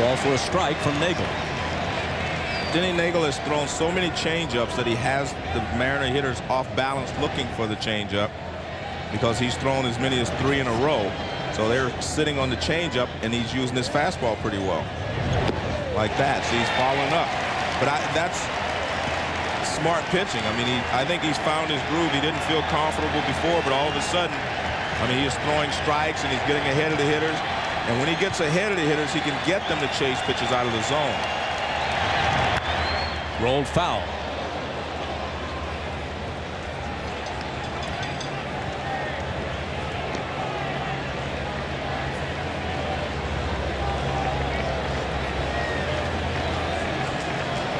Ball for a strike from Nagel. Denny Nagel has thrown so many changeups that he has the Mariner hitters off balance looking for the changeup, because he's thrown as many as 3 in a row. So they're sitting on the changeup, and he's using his fastball pretty well. Like that. So he's following up. But that's smart pitching. I mean, I think he's found his groove. He didn't feel comfortable before, but all of a sudden, I mean, he's throwing strikes and he's getting ahead of the hitters. And when he gets ahead of the hitters, he can get them to chase pitches out of the zone. Rolled foul.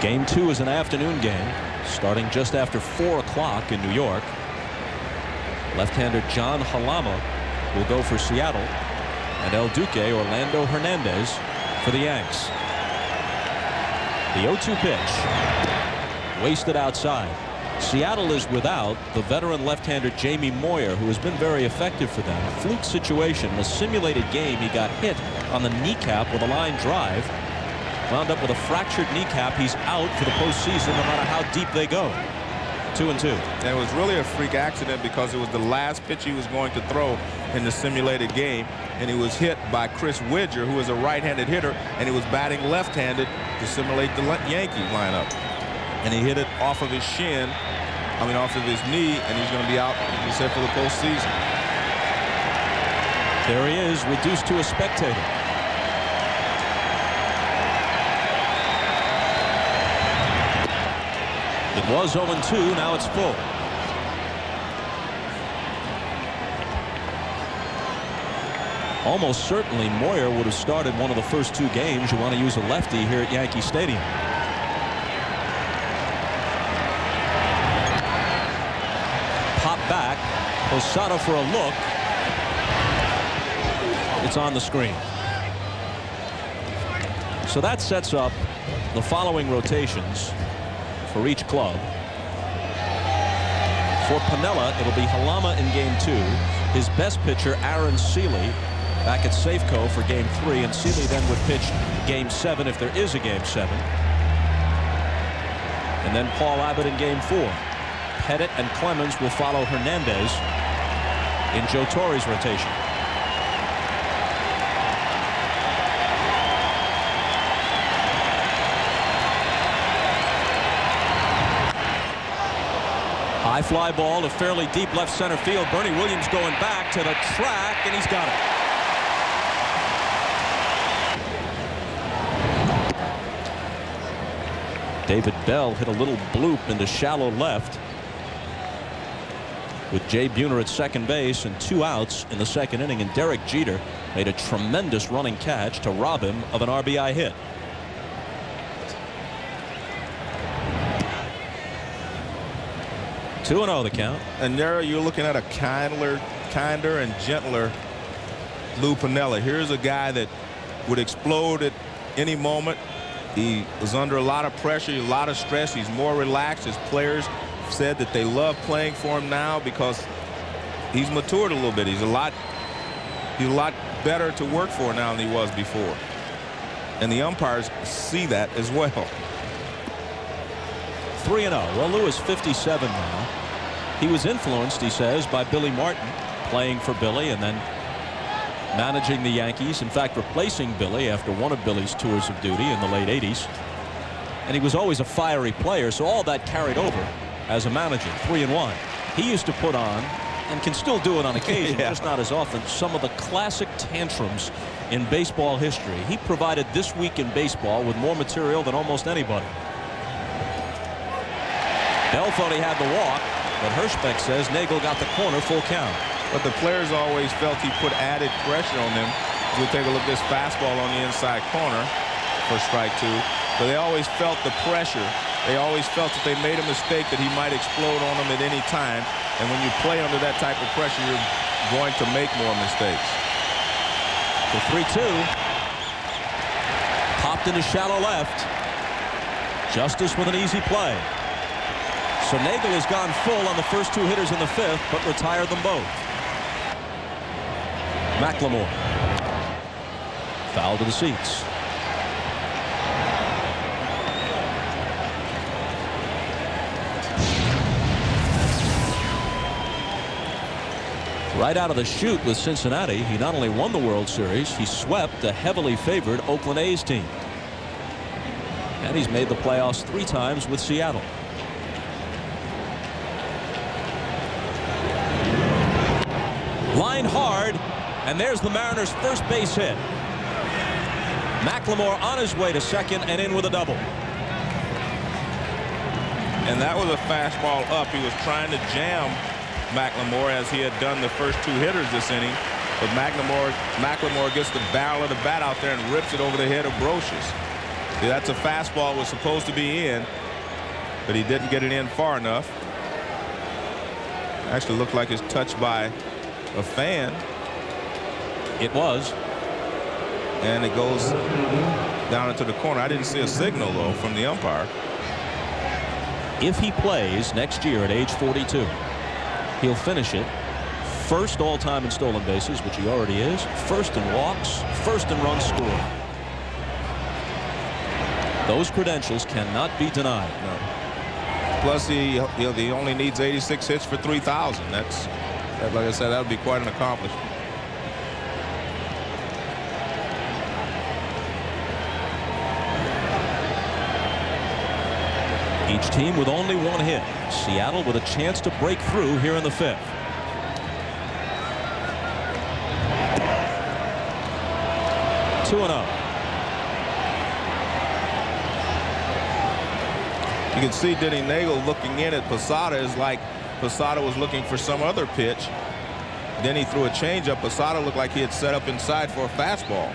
Game 2 is an afternoon game starting just after 4 o'clock in New York. Left-hander John Halama will go for Seattle, and El Duque Orlando Hernandez for the Yanks. The 0-2 pitch wasted outside. Seattle is without the veteran left-hander Jamie Moyer, who has been very effective for them. Fluke situation, a simulated game. He got hit on the kneecap with a line drive. Wound up with a fractured kneecap. He's out for the postseason no matter how deep they go. 2-2. And it was really a freak accident because it was the last pitch he was going to throw in the simulated game, and he was hit by Chris Widger, who is a right-handed hitter, and he was batting left-handed to simulate the Yankee lineup. And he hit it off of his shin, off of his knee, and he's going to be out, he said, for the postseason. There he is, reduced to a spectator. It was 0-2. Now it's full. Almost certainly Moyer would have started one of the first 2 games. You want to use a lefty here at Yankee Stadium. Pop back. Posada for a look. It's on the screen. So that sets up the following rotations for each club. For Piniella, it'll be Halama in game 2. His best pitcher, Aaron Seeley, back at Safeco for game 3, and Seeley then would pitch game 7 if there is a game 7. And then Paul Abbott in game 4. Pettit and Clemens will follow Hernandez in Joe Torre's rotation. High fly ball to fairly deep left center field. Bernie Williams going back to the track, and he's got it. David Bell hit a little bloop into shallow left with Jay Buhner at second base and 2 outs in the second inning, and Derek Jeter made a tremendous running catch to rob him of an RBI hit. 2-0 the count. And there you're looking at a kinder and gentler Lou Piniella. Here's a guy that would explode at any moment. He was under a lot of pressure, a lot of stress. He's more relaxed. His players said that they love playing for him now because he's matured a little bit. He's a lot better to work for now than he was before. And the umpires see that as well. 3-0. Well, Lou is 57 now. He was influenced, he says, by Billy Martin, playing for Billy and then managing the Yankees. In fact, replacing Billy after one of Billy's tours of duty in the late 80s. And he was always a fiery player, so all that carried over as a manager. 3-1. He used to put on, and can still do it on occasion, yeah, just not as often, some of the classic tantrums in baseball history. He provided This Week in Baseball with more material than almost anybody. Bell thought he had the walk, but Hirschbeck says Nagel got the corner, full count. But the players always felt he put added pressure on them. We'll take a look at this fastball on the inside corner for strike 2. But they always felt the pressure. They always felt that they made a mistake that he might explode on them at any time. And when you play under that type of pressure, you're going to make more mistakes. The 3-2. Popped into shallow left. Justice with an easy play. So Nagel has gone full on the first 2 hitters in the 5th, but retired them both. McLemore. Foul to the seats. Right out of the chute with Cincinnati, he not only won the World Series, he swept the heavily favored Oakland A's team. And he's made the playoffs 3 times with Seattle. Line hard, and there's the Mariners' first base hit. McLemore on his way to second and in with a double. And that was a fastball up. He was trying to jam McLemore as he had done the first 2 hitters this inning. But McLemore gets the barrel of the bat out there and rips it over the head of Brocious. See, that's a fastball was supposed to be in, but he didn't get it in far enough. Actually looked like it's touched by a fan. It was. And it goes down into the corner. I didn't see a signal, though, from the umpire. If he plays next year at age 42, he'll finish it first all-time in stolen bases, which he already is, first in walks, first in runs scored. Those credentials cannot be denied. No. Plus, he only needs 86 hits for 3,000. That's, like I said, that would be quite an accomplishment. Each team with only 1 hit. Seattle with a chance to break through here in the 5th. Two and up. You can see Denny Nagel looking in at Posada is like Posada was looking for some other pitch. Then he threw a changeup. Posada looked like he had set up inside for a fastball.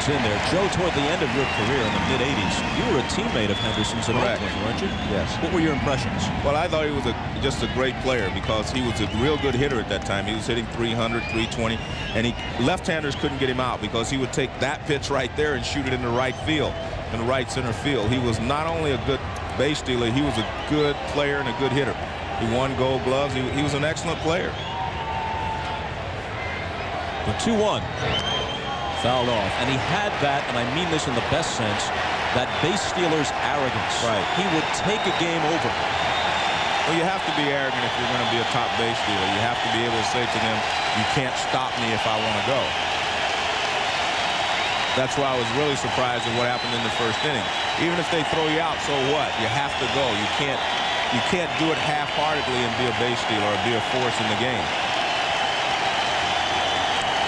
In there. Joe, toward the end of your career in the mid-'80s, you were a teammate of Henderson's at Oakland, weren't you? Yes. What were your impressions? Well, I thought he was just a great player because he was a real good hitter at that time. He was hitting 300, 320, and left-handers couldn't get him out because he would take that pitch right there and shoot it in the right field, in the right center field. He was not only a good base stealer, he was a good player and a good hitter. He won Gold Gloves. He was an excellent player. The 2-1. Fouled off, and he had that, and I mean this in the best sense, that base stealer's arrogance. Right. He would take a game over. Well, you have to be arrogant if you're going to be a top base stealer. You have to be able to say to them, you can't stop me if I want to go. That's why I was really surprised at what happened in the first inning. Even if they throw you out, so what? You have to go. You can't do it half-heartedly and be a base stealer or be a force in the game.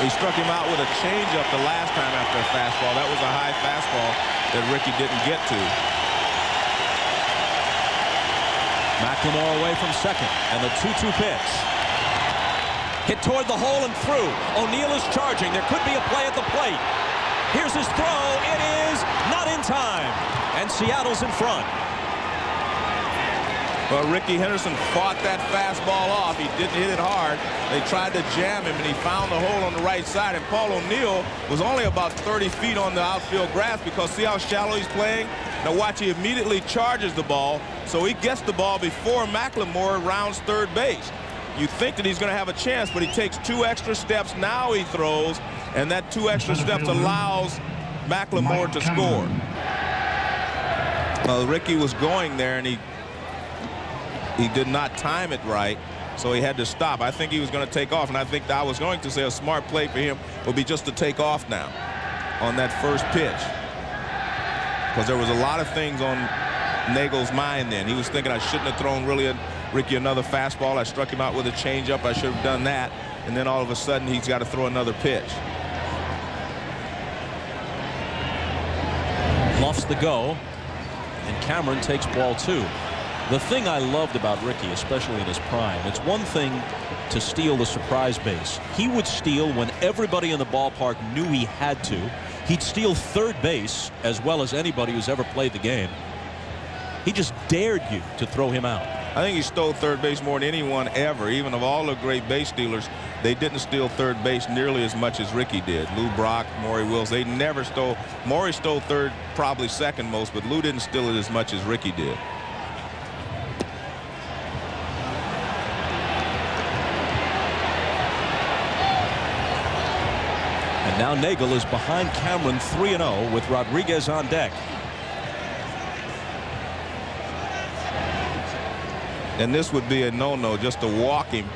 He struck him out with a changeup the last time after a fastball. That was a high fastball that Rickey didn't get to. McLemore away from second, and the 2-2 pitch. Hit toward the hole and through. O'Neill is charging. There could be a play at the plate. Here's his throw. It is not in time, and Seattle's in front. Well, Rickey Henderson fought that fastball off. He didn't hit it hard. They tried to jam him, and he found the hole on the right side. And Paul O'Neill was only about 30 feet on the outfield grass because see how shallow he's playing? Now watch, he immediately charges the ball, so he gets the ball before McLemore rounds third base. You think that he's going to have a chance, but he takes 2 extra steps. Now he throws, and that 2 extra steps allows McLemore to score. Well, Rickey was going there, and he did not time it right, so he had to stop. I think he was going to take off, and I think I was going to say a smart play for him would be just to take off now on that first pitch, because there was a lot of things on Nagel's mind then. He was thinking, I shouldn't have thrown Rickey another fastball. I struck him out with a changeup. I should have done that. And then all of a sudden he's got to throw another pitch. Muffs the go, and Cameron takes ball 2. The thing I loved about Rickey, especially in his prime, it's one thing to steal the surprise base. He would steal when everybody in the ballpark knew he had to. He'd steal third base as well as anybody who's ever played the game. He just dared you to throw him out. I think he stole third base more than anyone ever. Even of all the great base stealers, they didn't steal third base nearly as much as Rickey did. Lou Brock, Maury Wills, they never stole. Maury stole third, probably second most, but Lou didn't steal it as much as Rickey did. Now Nagel is behind Cameron 3-0 with Rodriguez on deck. And this would be a no-no just to walk him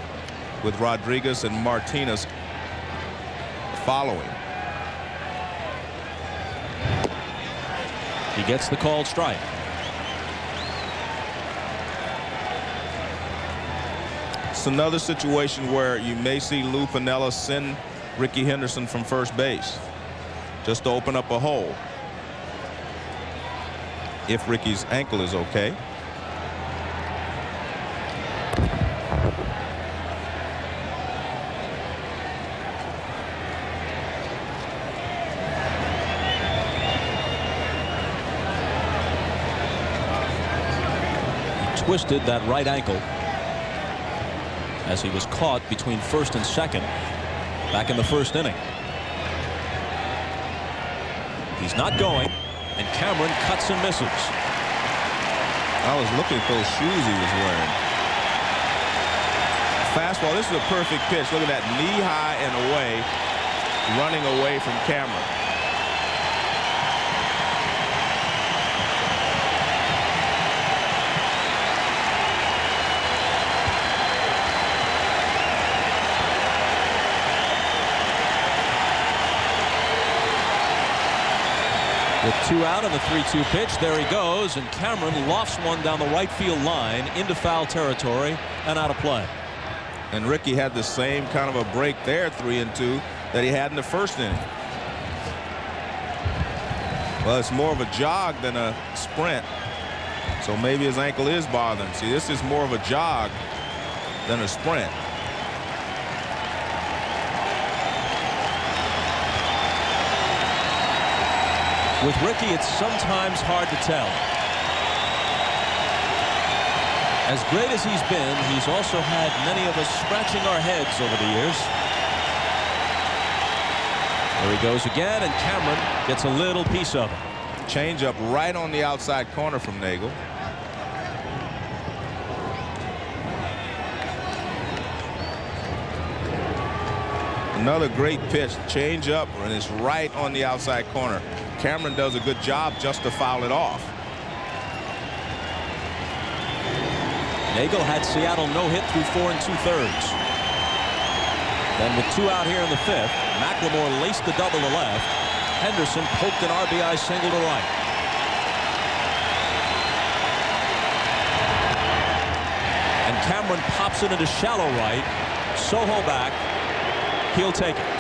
with Rodriguez and Martinez following. He gets the called strike. It's another situation where you may see Lou Piniella send Rickey Henderson from first base just to open up a hole if Rickey's ankle is okay. He twisted that right ankle as he was caught between first and second back in the first inning. He's not going, and Cameron cuts and misses. I was looking for those shoes he was wearing. Fastball. This is a perfect pitch. Look at that, knee high and away, running away from Cameron. With 2 out on the 3-2 pitch, there he goes, and Cameron lofts one down the right field line into foul territory and out of play. And Rickey had the same kind of a break there, 3-2, that he had in the first inning. Well, it's more of a jog than a sprint, so maybe his ankle is bothering him. See, this is more of a jog than a sprint. With Rickey, it's sometimes hard to tell. As great as he's been, he's also had many of us scratching our heads over the years. There he goes again, and Cameron gets a little piece of it. Change up right on the outside corner from Nagel. Another great pitch, change up, and it's right on the outside corner. Cameron does a good job just to foul it off. Nagel had Seattle no-hit through 4 2/3. Then with 2 out here in the 5th, McLemore laced the double to left. Henderson poked an RBI single to right. And Cameron pops it into shallow right. Soho back. He'll take it.